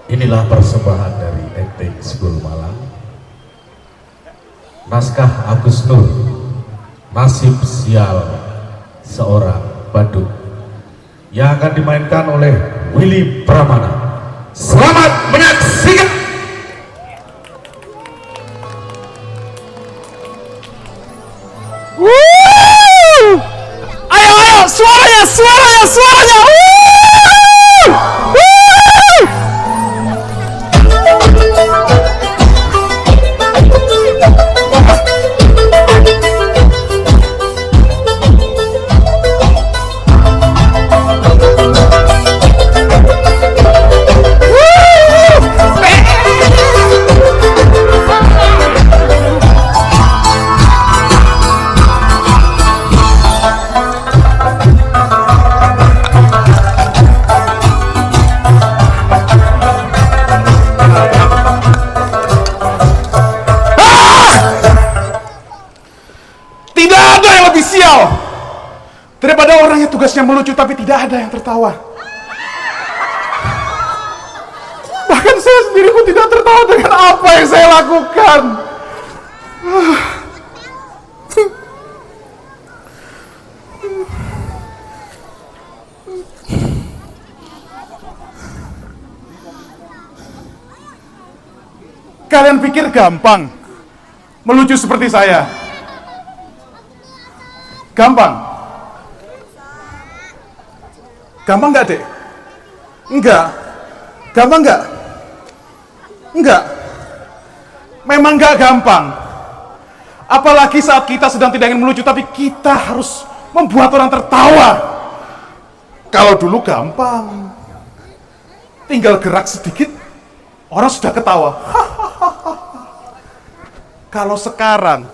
Inilah persembahan dari Acting School Malang. Naskah Agus Nur, Nasib Sial Seorang Badut, yang akan dimainkan oleh Willy Pramana. Selamat menyaksikan. Ayo, ayo, suaranya, suaranya, suaranya. Daripada orang yang tugasnya melucu tapi tidak ada yang tertawa. Bahkan saya sendiri pun tidak tertawa dengan apa yang saya lakukan. Kalian pikir gampang melucu seperti saya? Gampang? Gampang nggak, Dek? Enggak. Gampang nggak? Enggak. Memang nggak gampang. Apalagi saat kita sedang tidak ingin melucu, tapi kita harus membuat orang tertawa. Kalau dulu gampang. Tinggal gerak sedikit, orang sudah ketawa. Kalau sekarang,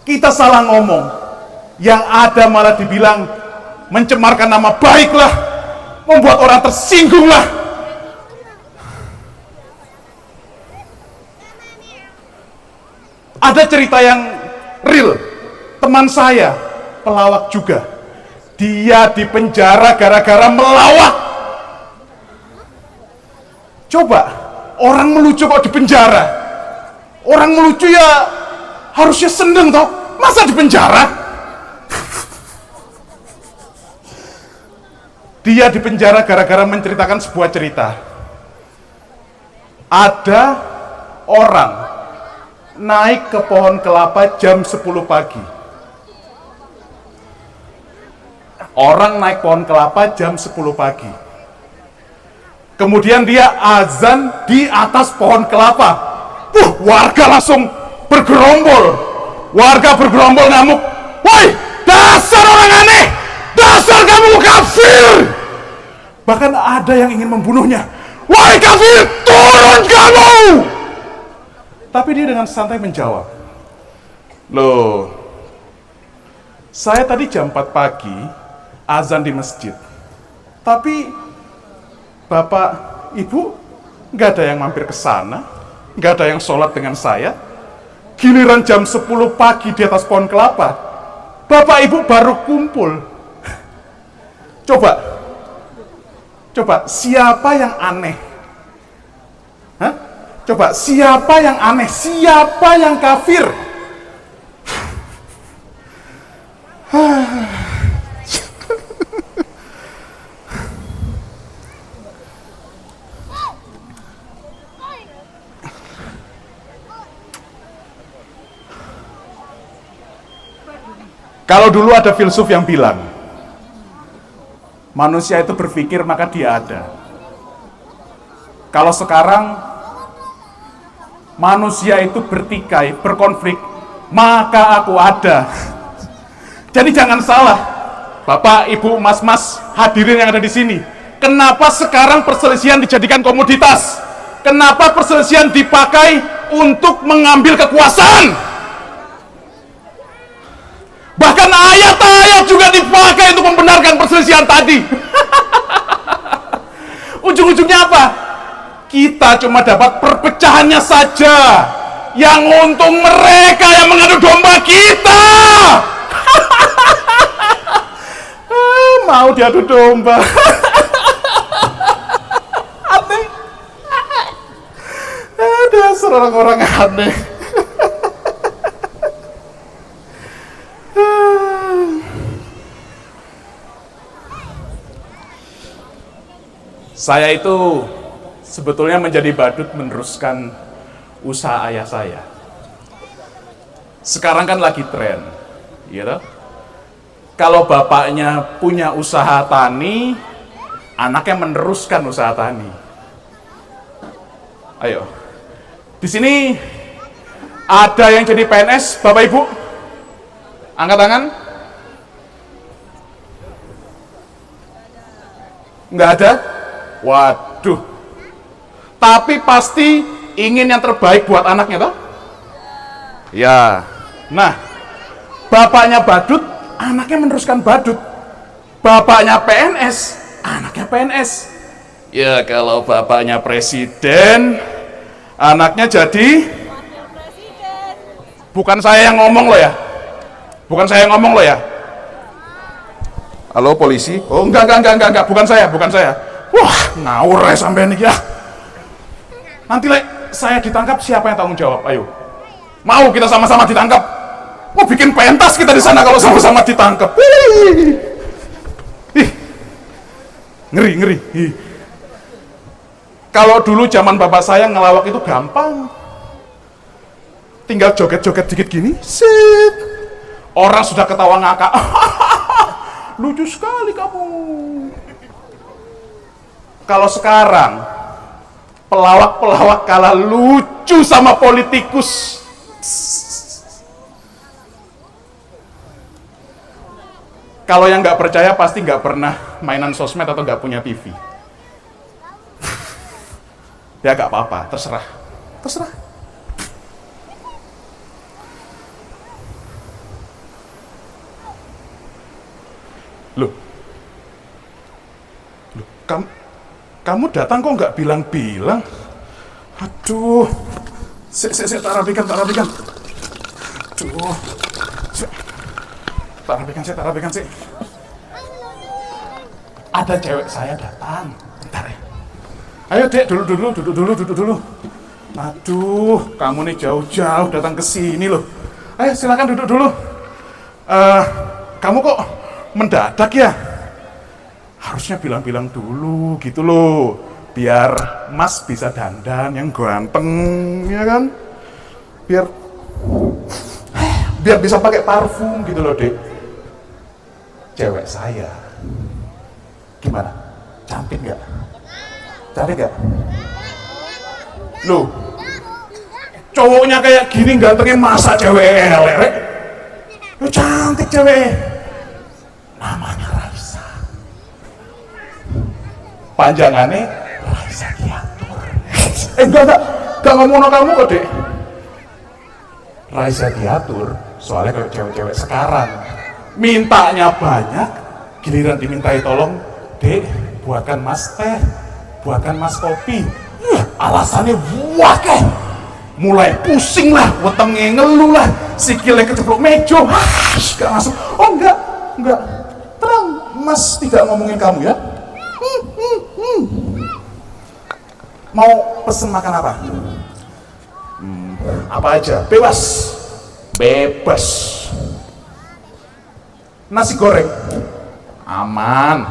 kita salah ngomong, yang ada malah dibilang mencemarkan nama baik lah, membuat orang tersinggung lah. Ada cerita yang real, teman saya pelawak juga, dia dipenjara gara-gara melawak. Coba orang melucu kok dipenjara? Orang melucu ya harusnya seneng toh, masa dipenjara? Dia dipenjara gara-gara menceritakan sebuah cerita. Ada orang naik ke pohon kelapa jam 10 pagi. Orang naik pohon kelapa jam 10 pagi. Kemudian dia azan di atas pohon kelapa. Warga langsung bergerombol. Warga bergerombol ngamuk. Woi, dasar orang aneh! Dasar kamu kafir! Bahkan ada yang ingin membunuhnya. Wahai kafir, turun kamu! Tapi dia dengan santai menjawab, loh, saya tadi jam 4 pagi azan di masjid. Tapi Bapak, Ibu, nggak ada yang mampir ke sana, nggak ada yang sholat dengan saya. Giliran jam 10 pagi di atas pohon kelapa, Bapak Ibu baru kumpul. Coba, siapa yang aneh? Hah? Coba, siapa yang aneh? Siapa yang kafir? Kalau dulu ada filsuf yang bilang, manusia itu berpikir maka dia ada. Kalau sekarang manusia itu bertikai, berkonflik, maka aku ada. Jadi jangan salah, Bapak, Ibu, Mas-mas, hadirin yang ada di sini. Kenapa sekarang perselisihan dijadikan komoditas? Kenapa perselisihan dipakai untuk mengambil kekuasaan? Bahkan ayat-ayat juga dipakai untuk membenarkan perselisihan tadi. Ujung-ujungnya apa? Kita cuma dapat perpecahannya saja. Yang untung mereka yang mengadu domba kita. mau diadu domba. Aneh. Dasar orang-orang aneh. Saya itu sebetulnya menjadi badut meneruskan usaha ayah saya. Sekarang kan lagi tren, gitu. Kalau bapaknya punya usaha tani, anaknya meneruskan usaha tani. Ayo, di sini ada yang jadi PNS, Bapak Ibu? Angkat tangan. Nggak ada? Waduh. Tapi pasti ingin yang terbaik buat anaknya, toh? Ya. Nah, bapaknya badut, anaknya meneruskan badut. Bapaknya PNS, anaknya PNS. Ya, kalau bapaknya presiden, anaknya jadi Wakil Presiden. bukan saya yang ngomong loh ya. Bukan saya yang ngomong loh ya. Halo polisi? Oh, enggak, bukan saya. Wah, ngawur ya sampai nih ya. Nanti saya ditangkap, siapa yang tanggung jawab? Ayo. Mau kita sama-sama ditangkap? Mau bikin pentas kita di sana kalau sama-sama ditangkap. Ih. Ngeri. Ih. Kalau dulu zaman bapak saya ngelawak itu gampang. Tinggal joget-joget dikit gini, sip. Orang sudah ketawa ngakak. Lucu sekali kamu. Kalau sekarang pelawak-pelawak kalah lucu sama politikus. Kalau yang nggak percaya pasti nggak pernah mainan sosmed atau nggak punya TV. Ya nggak apa-apa, terserah. Loh, kamu datang kok nggak bilang-bilang? Aduh, tak rapikan. Aduh, tak rapikan. Ada cewek saya datang, bentar ya. Ayo dek, duduk dulu. Aduh, kamu nih jauh-jauh datang ke sini loh. Ayo silakan duduk dulu. Kamu kok mendadak ya? Harusnya bilang-bilang dulu gitu loh, biar Mas bisa dandan yang ganteng, ya kan? Biar bisa pakai parfum gitu loh, Dek. Cewek saya gimana? Cantik nggak? Loh, cowoknya kayak gini gantengin masa cewek elek? Loh, cantik cewek. Namanya Raisa. Panjangannya Raisa Diatur. Enggak ngomong kamu kok, Dek. Raisa Diatur soalnya kayak cewek-cewek sekarang mintanya banyak, giliran dimintai tolong, Dek, buatkan Mas teh, buatkan Mas kopi. Alasannya wakeh. Mulai pusing lah, wetenge ngeluh lah, sikilnya keceplok meja. Gak masuk. Oh enggak. Tenang, Mas tidak ngomongin kamu ya. Mau pesen makan apa? Apa aja, bebas. Nasi goreng, aman.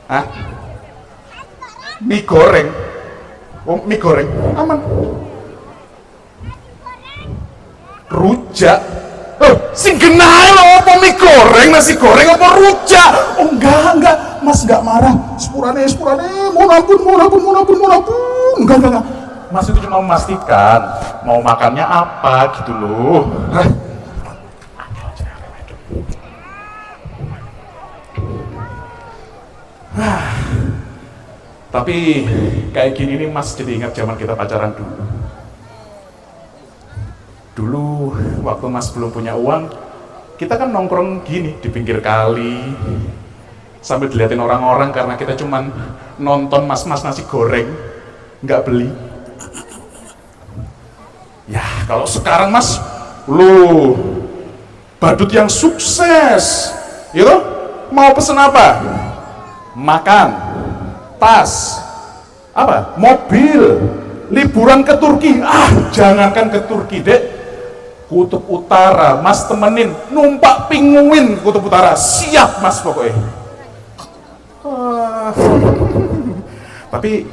Hah? Mie goreng, oh mie goreng, aman. Rujak, sing genahe lho, apa mie goreng, nasi goreng apa rujak? Oh enggak, Mas enggak marah. Sepurane, mohon ampun. Enggak. Mas itu cuma memastikan mau makannya apa gitu loh. Tapi kayak gini nih Mas jadi ingat zaman kita pacaran dulu. Dulu waktu Mas belum punya uang, kita kan nongkrong gini di pinggir kali sambil diliatin orang-orang karena kita cuman nonton mas-mas nasi goreng, nggak beli. Ya kalau sekarang Mas, badut yang sukses, Gitu? Mau pesen apa? Makan, tas, apa? Mobil, liburan ke Turki. Jangankan ke Turki, Dek. Kutub Utara, Mas temenin, numpak pinguin ke Kutub Utara. Siap, Mas, pokoknya. Tapi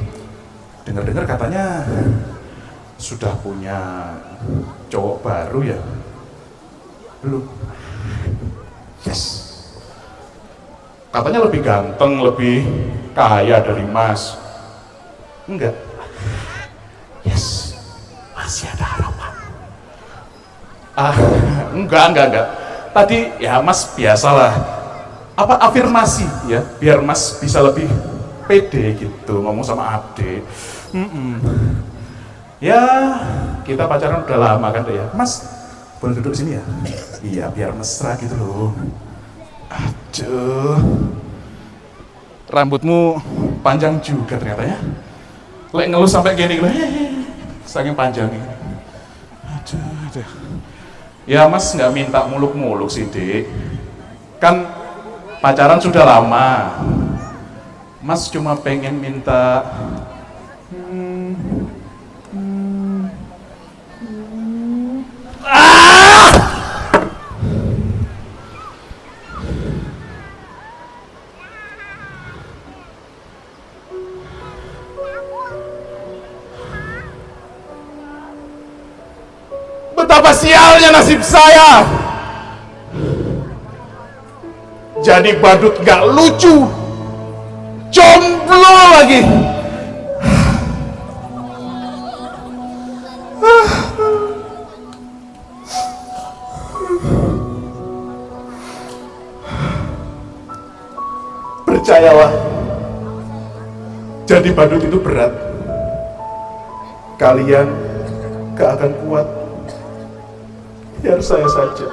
dengar-dengar katanya sudah punya cowok baru ya? Belum. Yes. Katanya lebih ganteng, lebih kaya dari Mas. Enggak. Yes. Masih ada harapan. Enggak. Tadi ya Mas biasalah. Apa afirmasi ya, biar Mas bisa lebih pede gitu ngomong sama adik. Ya, kita pacaran udah lama kan ya. Mas, boleh duduk sini ya? Iya, biar mesra gitu loh. Aduh. Rambutmu panjang juga ternyata ya. Lek ngelus sampai gini loh. Saking panjangnya. Aduh. Ya Mas nggak minta muluk-muluk sih, Dek. Kan pacaran sudah lama. Mas cuma pengen minta betapa sialnya nasib saya. Jadi badut gak lucu, jomblo lagi. Percayalah, jadi badut itu berat. Kalian gak akan kuat. Biar saya saja.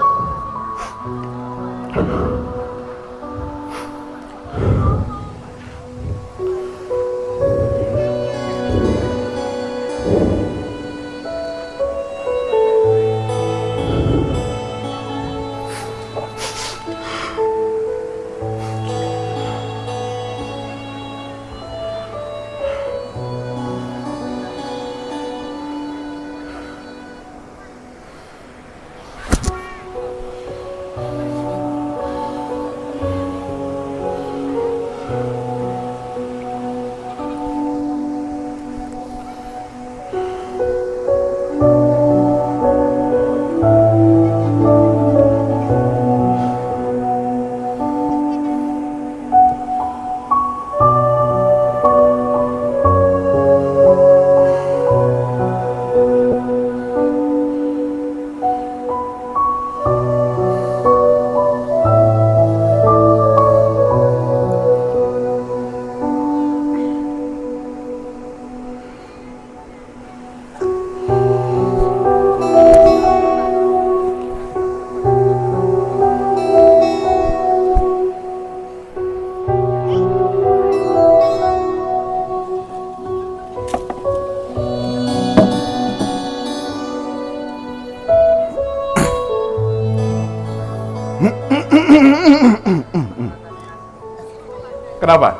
Kenapa?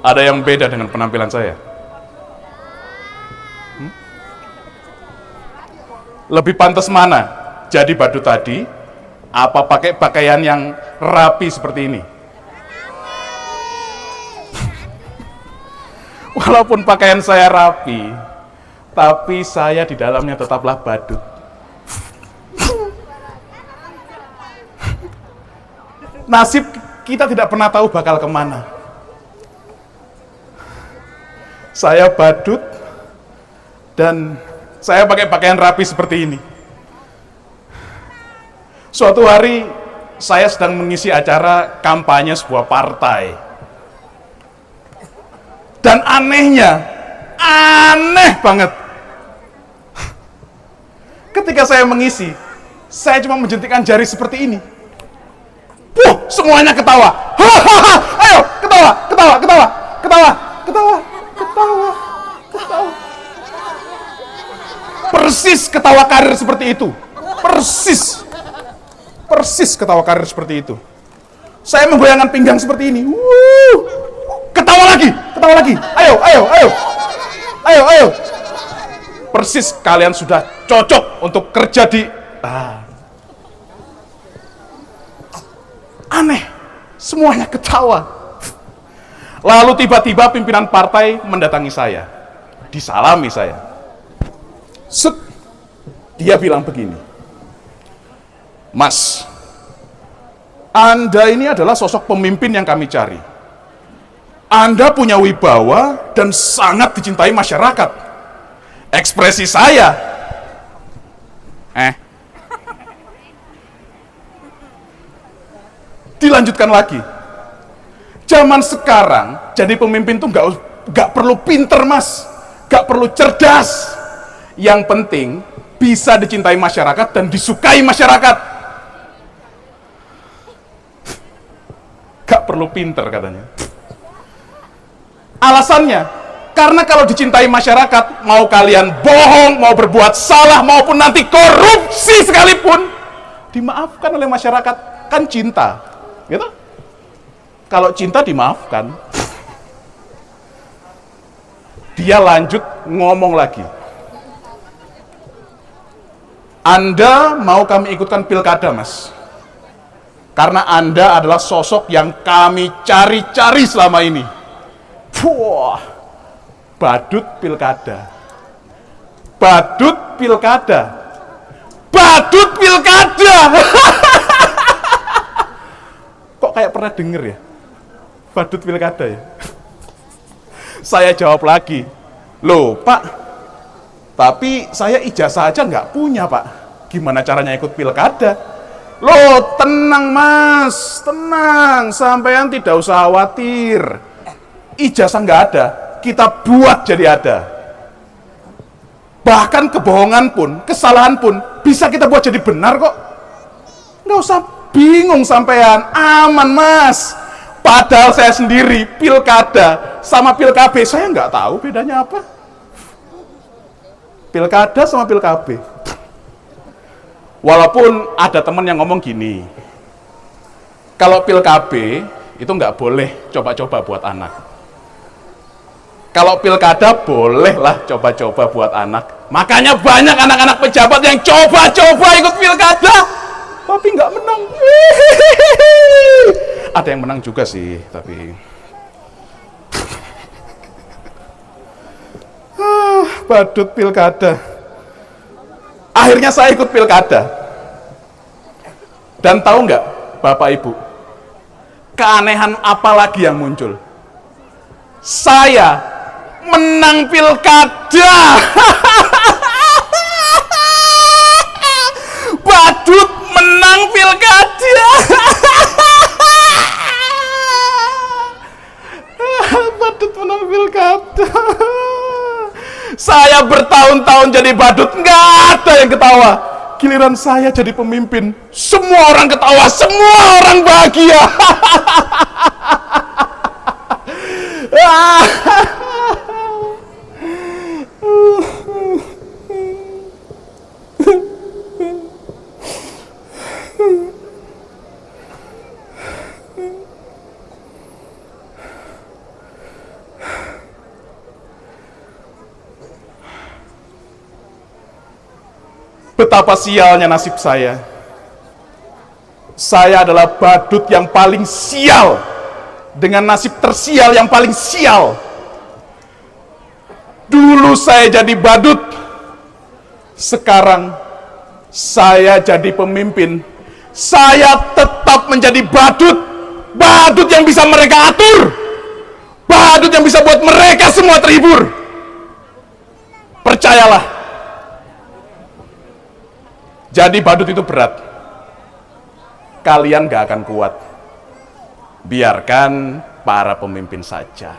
Ada yang beda dengan penampilan saya? Lebih pantas mana? Jadi badut tadi, apa pakai pakaian yang rapi seperti ini? Walaupun pakaian saya rapi, tapi saya di dalamnya tetaplah badut. Nasib kita tidak pernah tahu bakal kemana. Saya badut dan saya pakai pakaian rapi seperti ini. Suatu hari saya sedang mengisi acara kampanye sebuah partai. Dan aneh banget. Ketika saya mengisi, saya cuma menjentikan jari seperti ini. Semuanya ketawa. Hahaha, ayo ketawa. Persis ketawa karir seperti itu. Persis ketawa karir seperti itu. Saya menggoyangkan pinggang seperti ini. Ketawa lagi. Ayo, ayo, ayo. Ayo, ayo. Persis kalian sudah cocok untuk kerja di... Aneh, semuanya ketawa. Lalu tiba-tiba pimpinan partai mendatangi saya. Disalami saya. Set. Dia bilang begini. Mas, Anda ini adalah sosok pemimpin yang kami cari. Anda punya wibawa dan sangat dicintai masyarakat. Ekspresi saya. Dilanjutkan lagi. Zaman sekarang jadi pemimpin tuh nggak perlu pinter, Mas, nggak perlu cerdas. Yang penting bisa dicintai masyarakat dan disukai masyarakat. Gak perlu pinter katanya. Alasannya, karena kalau dicintai masyarakat, mau kalian bohong, mau berbuat salah, maupun nanti korupsi sekalipun, dimaafkan oleh masyarakat. Kan cinta, gitu? Kalau cinta dimaafkan. Dia lanjut ngomong lagi. Anda mau kami ikutkan pilkada, Mas? Karena Anda adalah sosok yang kami cari-cari selama ini. Wah, badut pilkada. Badut pilkada. Badut pilkada. Kok kayak pernah denger ya? Badut pilkada ya? Saya jawab lagi. Loh, Pak, tapi saya ijazah aja nggak punya, Pak. Gimana caranya ikut pilkada? Loh, tenang, Mas. Tenang, sampean tidak usah khawatir. Ijazah nggak ada, kita buat jadi ada. Bahkan kebohongan pun, kesalahan pun, bisa kita buat jadi benar kok. Nggak usah bingung sampean, aman, Mas. Padahal saya sendiri, pilkada sama pilkab, saya nggak tahu bedanya apa. Pilkada sama pilkab. Walaupun ada teman yang ngomong gini, kalau pilkab itu nggak boleh coba-coba buat anak. Kalau pilkada bolehlah coba-coba buat anak. Makanya banyak anak-anak pejabat yang coba-coba ikut pilkada, tapi nggak menang. Ada yang menang juga sih, tapi badut pilkada. Akhirnya saya ikut pilkada. Dan tahu nggak, Bapak Ibu, keanehan apa lagi yang muncul? Saya menang pilkada. Badut menang pilkada. Badut menang pilkada. Saya bertahun-tahun jadi badut, nggak ada yang ketawa. Giliran saya jadi pemimpin, semua orang ketawa, semua orang bahagia. Betapa sialnya nasib saya. Saya adalah badut yang paling sial, dengan nasib tersial yang paling sial. Dulu saya jadi badut, sekarang saya jadi pemimpin. Saya tetap menjadi badut. Badut yang bisa mereka atur. Badut yang bisa buat mereka semua terhibur. Percayalah, jadi badut itu berat. Kalian gak akan kuat. Biarkan para pemimpin saja.